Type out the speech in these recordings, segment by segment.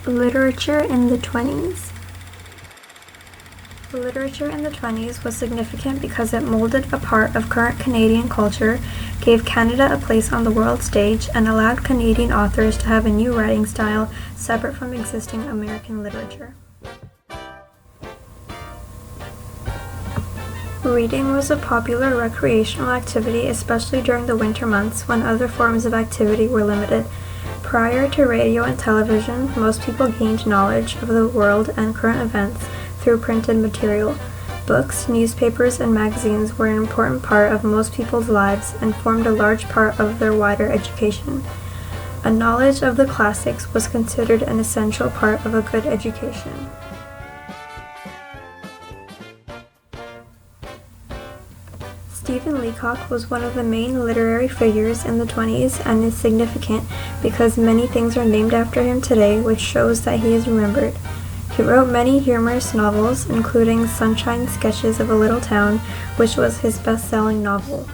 Literature in the 20s. Literature in the 20s was significant because it molded a part of current Canadian culture, gave Canada a place on the world stage, and allowed Canadian authors to have a new writing style separate from existing American literature. Reading was a popular recreational activity, especially during the winter months when other forms of activity were limited. Prior to radio and television, most people gained knowledge of the world and current events through printed material. Books, newspapers, and magazines were an important part of most people's lives and formed a large part of their wider education. A knowledge of the classics was considered an essential part of a good education. Stephen Leacock was one of the main literary figures in the 20s and is significant because many things are named after him today, which shows that he is remembered. He wrote many humorous novels, including Sunshine Sketches of a Little Town, which was his best-selling novel.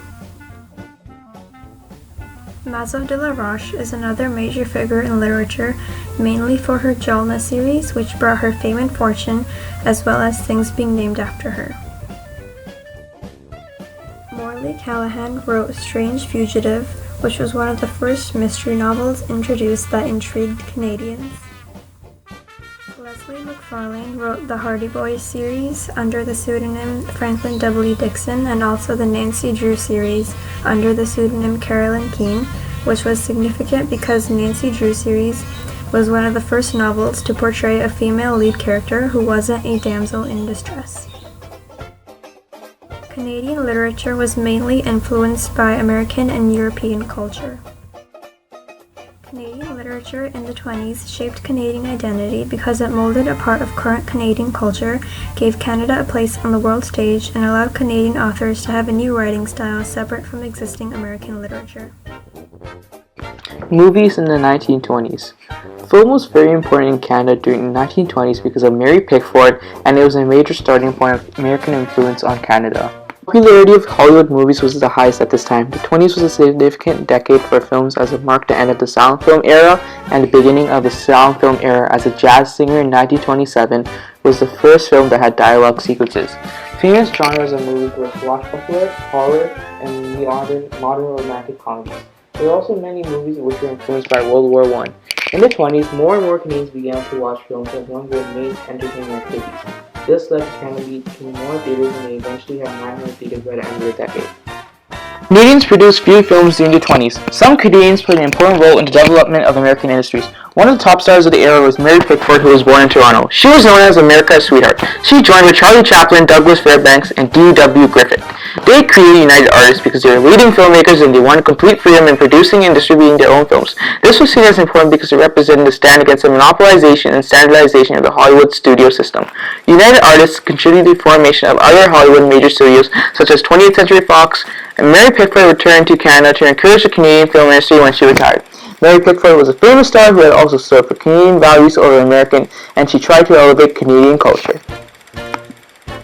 Mazo de la Roche is another major figure in literature, mainly for her Jalna series, which brought her fame and fortune, as well as things being named after her. Morley Callahan wrote Strange Fugitive, which was one of the first mystery novels introduced that intrigued Canadians. Leslie MacFarlane wrote the Hardy Boys series under the pseudonym Franklin W. Dixon and also the Nancy Drew series under the pseudonym Carolyn Keene, which was significant because Nancy Drew series was one of the first novels to portray a female lead character who wasn't a damsel in distress. Canadian literature was mainly influenced by American and European culture. Canadian literature in the 20s shaped Canadian identity because it molded a part of current Canadian culture, gave Canada a place on the world stage, and allowed Canadian authors to have a new writing style separate from existing American literature. Movies in the 1920s. Film was very important in Canada during the 1920s because of Mary Pickford, and it was a major starting point of American influence on Canada. The popularity of Hollywood movies was the highest at this time. The 20s was a significant decade for films as it marked the end of the silent film era and the beginning of the silent film era, as A Jazz Singer in 1927 was the first film that had dialogue sequences. Famous genres of movies were swashbuckler, horror, and modern romantic comedies. There were also many movies which were influenced by World War I. In the 20s, more and more Canadians began to watch films as one of their main entertainment activities. This led to Canada becoming more theaters, and they eventually had 900 theaters by the end of the decade. Canadians produced few films during the 20s. Some Canadians played an important role in the development of American industries. One of the top stars of the era was Mary Pickford, who was born in Toronto. She was known as America's sweetheart. She joined with Charlie Chaplin, Douglas Fairbanks, and D.W. Griffith. They created United Artists because they were leading filmmakers and they wanted complete freedom in producing and distributing their own films. This was seen as important because it represented a stand against the monopolization and standardization of the Hollywood studio system. United Artists contributed to the formation of other Hollywood major studios such as 20th Century Fox, and Mary Pickford returned to Canada to encourage the Canadian film industry when she retired. Mary Pickford was a famous star who had also stood for Canadian values over American, and she tried to elevate Canadian culture.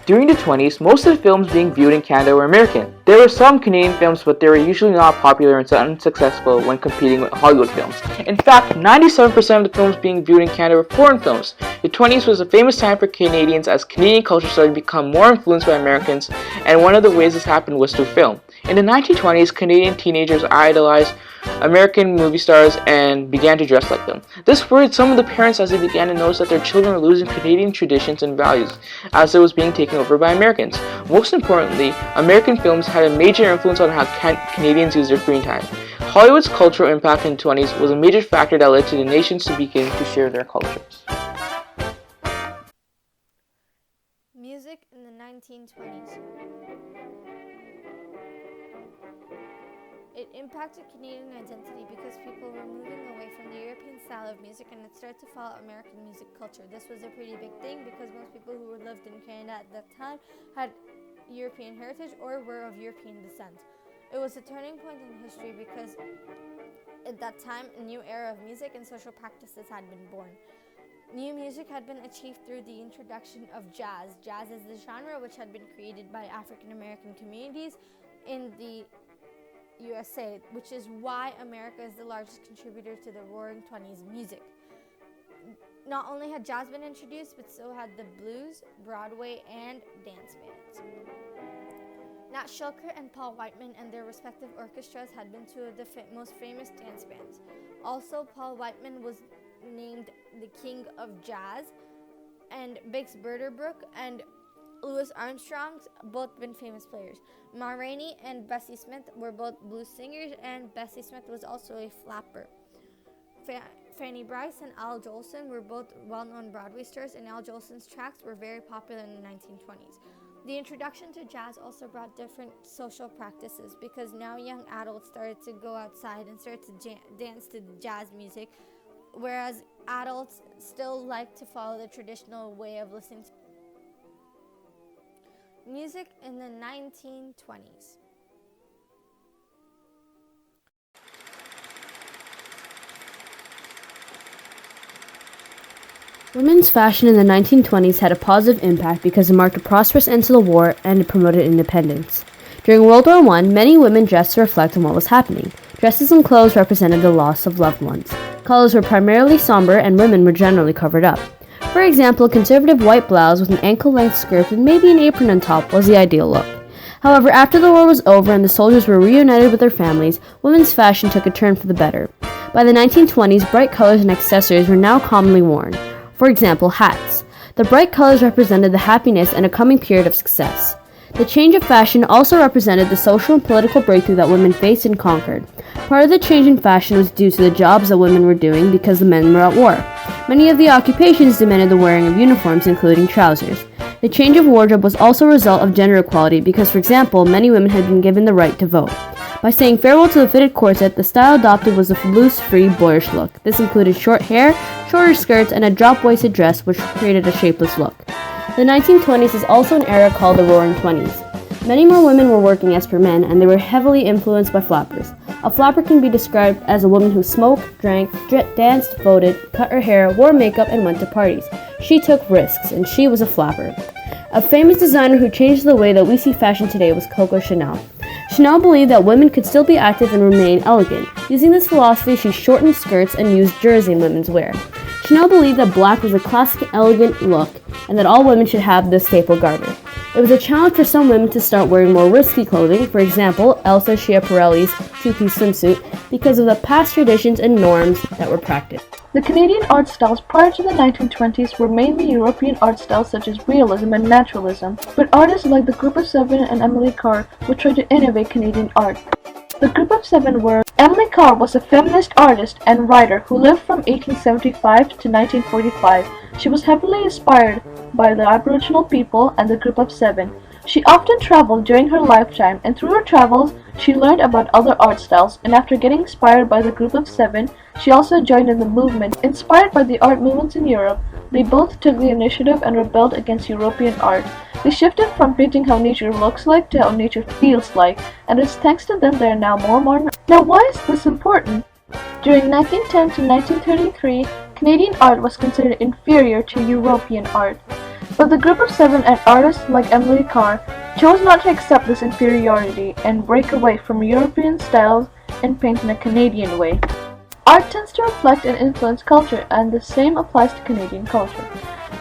During the 20s, most of the films being viewed in Canada were American. There were some Canadian films, but they were usually not popular and unsuccessful when competing with Hollywood films. In fact, 97% of the films being viewed in Canada were foreign films. The 20s was a famous time for Canadians as Canadian culture started to become more influenced by Americans, and one of the ways this happened was through film. In the 1920s, Canadian teenagers idolized American movie stars and began to dress like them. This worried some of the parents as they began to notice that their children were losing Canadian traditions and values as it was being taken over by Americans. Most importantly, American films had a major influence on how Canadians use their free time. Hollywood's cultural impact in the 20s was a major factor that led to the nations to begin to share their cultures. Music in the 1920s. It impacted Canadian identity because people were moving away from the European style of music and it started to follow American music culture. This was a pretty big thing because most people who lived in Canada at that time had European heritage or were of European descent. It was a turning point in history because at that time a new era of music and social practices had been born. New music had been achieved through the introduction of jazz. Jazz is the genre which had been created by African American communities in the USA, which is why America is the largest contributor to the Roaring 20s music. not only had jazz been introduced, but so had the blues, Broadway, and dance bands. Nat Schilker and Paul Whiteman and their respective orchestras had been two of the most famous dance bands. Also, Paul Whiteman was named the King of Jazz, and Bix Beiderbecke and Louis Armstrong both been famous players. Ma Rainey and Bessie Smith were both blues singers, and Bessie Smith was also a flapper. Fanny Brice and Al Jolson were both well-known Broadway stars, and Al Jolson's tracks were very popular in the 1920s. The introduction to jazz also brought different social practices, because now young adults started to go outside and start to dance to jazz music, whereas adults still like to follow the traditional way of listening to music in the 1920s. Women's fashion in the 1920s had a positive impact because it marked a prosperous end to the war and it promoted independence. During World War I, many women dressed to reflect on what was happening. Dresses and clothes represented the loss of loved ones. Colors were primarily somber and women were generally covered up. For example, a conservative white blouse with an ankle-length skirt with maybe an apron on top was the ideal look. However, after the war was over and the soldiers were reunited with their families, women's fashion took a turn for the better. By the 1920s, bright colors and accessories were now commonly worn. For example, hats. The bright colors represented the happiness and a coming period of success. The change of fashion also represented the social and political breakthrough that women faced and conquered. Part of the change in fashion was due to the jobs that women were doing because the men were at war. Many of the occupations demanded the wearing of uniforms, including trousers. The change of wardrobe was also a result of gender equality because, for example, many women had been given the right to vote. By saying farewell to the fitted corset, the style adopted was a loose, free, boyish look. This included short hair, shorter skirts, and a drop-waisted dress, which created a shapeless look. The 1920s is also an era called the Roaring Twenties. Many more women were working as per men, and they were heavily influenced by flappers. A flapper can be described as a woman who smoked, drank, danced, voted, cut her hair, wore makeup, and went to parties. She took risks, and she was a flapper. A famous designer who changed the way that we see fashion today was Coco Chanel. Chanel believed that women could still be active and remain elegant. Using this philosophy, she shortened skirts and used jersey in women's wear. Chanel believed that black was a classic, elegant look, and that all women should have this staple garment. It was a challenge for some women to start wearing more risky clothing, for example, Elsa Schiaparelli's two-piece swimsuit, because of the past traditions and norms that were practiced. The Canadian art styles prior to the 1920s were mainly European art styles such as realism and naturalism, but artists like the Group of Seven and Emily Carr would try to innovate Canadian art. The Group of Seven were Emily Carr was a feminist artist and writer who lived from 1875 to 1945. She was heavily inspired by the Aboriginal people and the Group of Seven. She often traveled during her lifetime, and through her travels, she learned about other art styles, and after getting inspired by the Group of Seven, she also joined in the movement. Inspired by the art movements in Europe, they both took the initiative and rebelled against European art. They shifted from painting how nature looks like to how nature feels like, and it's thanks to them they are now more modern. Now, why is this important? During 1910 to 1933, Canadian art was considered inferior to European art. But the Group of Seven and artists like Emily Carr chose not to accept this inferiority and break away from European styles and paint in a Canadian way. Art tends to reflect and influence culture, and the same applies to Canadian culture.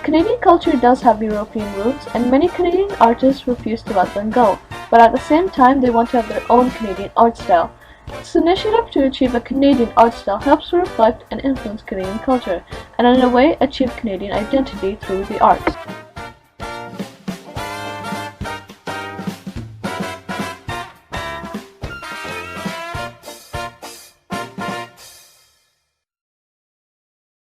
Canadian culture does have European roots, and many Canadian artists refuse to let them go, but at the same time they want to have their own Canadian art style. This initiative to achieve a Canadian art style helps to reflect and influence Canadian culture, and in a way achieve Canadian identity through the arts.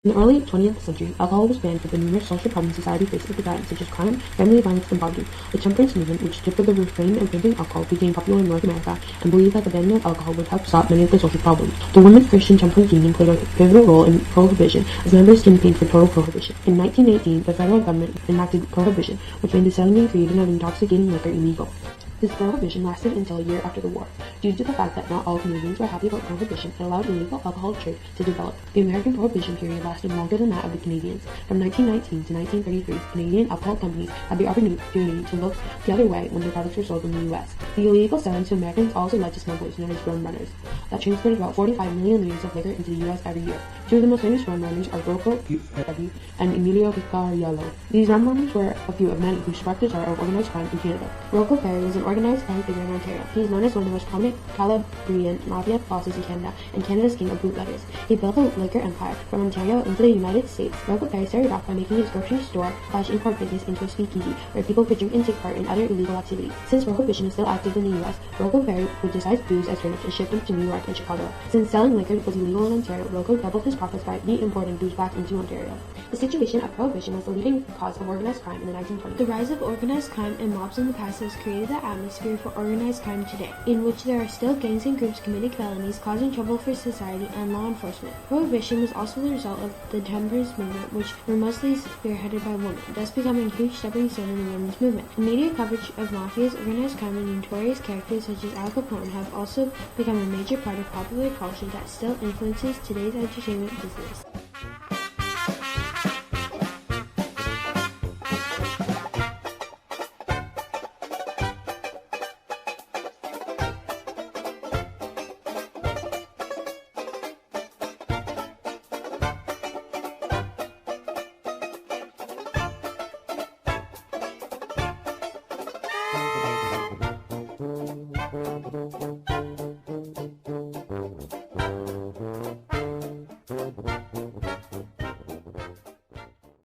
In the early 20th century, alcohol was banned for the numerous social problems society faced at the time, such as crime, family violence, and poverty. The temperance movement, which stood for the refrain of drinking alcohol, became popular in North America and believed that the banning of alcohol would help stop many of the social problems. The Women's Christian Temperance Union played a pivotal role in prohibition, as members campaigned for total prohibition. In 1918, the federal government enacted prohibition, which made the selling and creating of intoxicating liquor illegal. His prohibition lasted until a year after the war. Due to the fact that not all Canadians were happy about prohibition, it allowed illegal alcohol trade to develop. The American prohibition period lasted longer than that of the Canadians. From 1919 to 1933, Canadian alcohol companies had the opportunity to look the other way when their products were sold in the U.S. The illegal selling to Americans also led to smugglers known as rum runners that transported about 45 million liters of liquor into the U.S. every year. Two of the most famous rum runners are Rocco and Emilio Picariello. These rum runners were a few of many who sparked the start of organized crime in Canada. Rocco Perry was an organized crime figure in Ontario. He is known as one of the most prominent Calabrian mafia bosses in Canada and Canada's king of bootleggers. He built a liquor empire from Ontario into the United States. Rocco Perry started off by making his grocery store / import business into a speakeasy where people could drink and take part in other illegal activities. Since prohibition is still active in the U.S., Rocco Perry would disguise booze as drinks and ship them to New York and Chicago. Since selling liquor was illegal in Ontario, Rocco doubled his profits by re-importing booze back into Ontario. The situation of prohibition was the leading cause of organized crime in the 1920s. The rise of organized crime and mobs in the past has created the atmosphere for organized crime today, in which there are still gangs and groups committing felonies, causing trouble for society and law enforcement. Prohibition was also the result of the temperance movement, which were mostly spearheaded by women, thus becoming a huge stepping stone in the women's movement. The media coverage of mafias, organized crime, and notorious characters such as Al Capone have also become a major part of popular culture that still influences today's entertainment business.